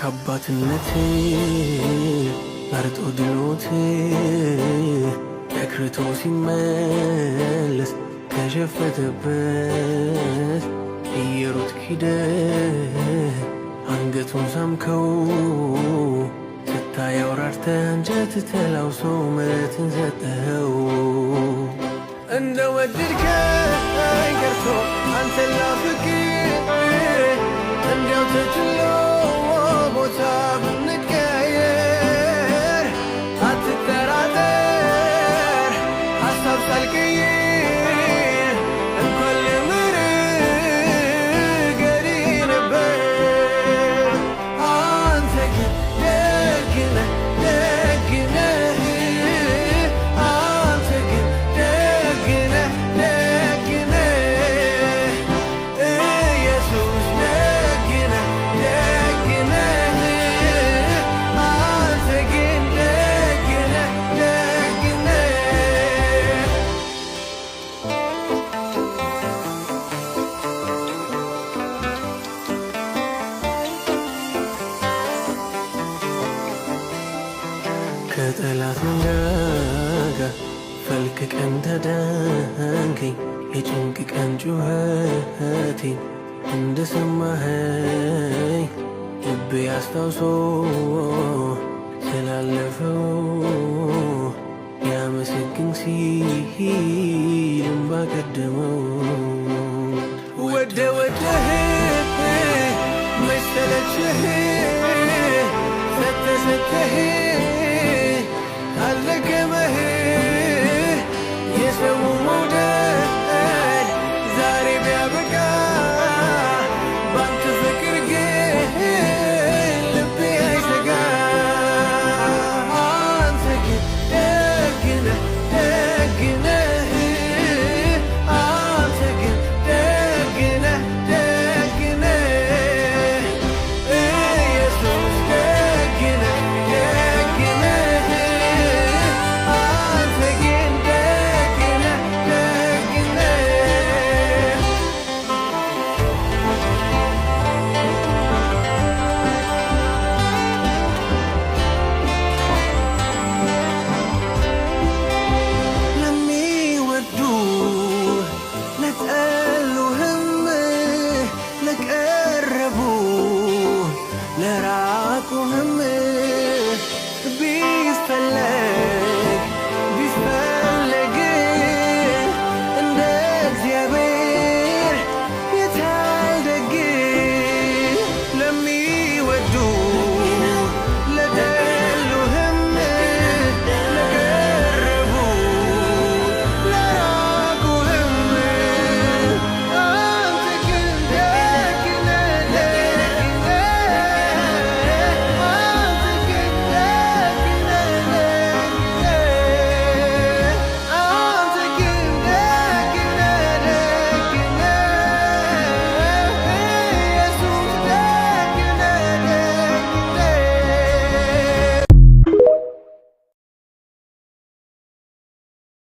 ከአባትነቴ መርጦ ድሎት ተክርቶ ሲመለስ ከሸፈተበት እየሮጥክ ሂደህ አንገቱን ሳምከው ስታየው ራርተህ አንጀት ተላውሶ ምሕረትን ሰጠኸው። እንደ ወደድከኝ ቀርቶ አንተን ላፍቅር እንዲያው ተችሎ ቦታ ብንቀየር አትጠራጠር ሀሳብ ሳልቀይር እንኳን ልምርህ ገሪ ነበር። አንተ ግን ደግ ነህ ደግ ነህ አንተ ግን ደግ ነህ ደግ ነህ ኢየሱስ ደግ ነህ ደግ ነህ አንተ ግን ደግ ነህ ደግ ነህ። ከጠላት መንጋጋ ፈልቅቀን ታዳንከኝ የጭንቅ ቀን ጩኸቴን እንደሰማኸኝ ልቤ አስታውሶ ስላለፈው ሊያመሰግን ሲል እምባ ቀደመው።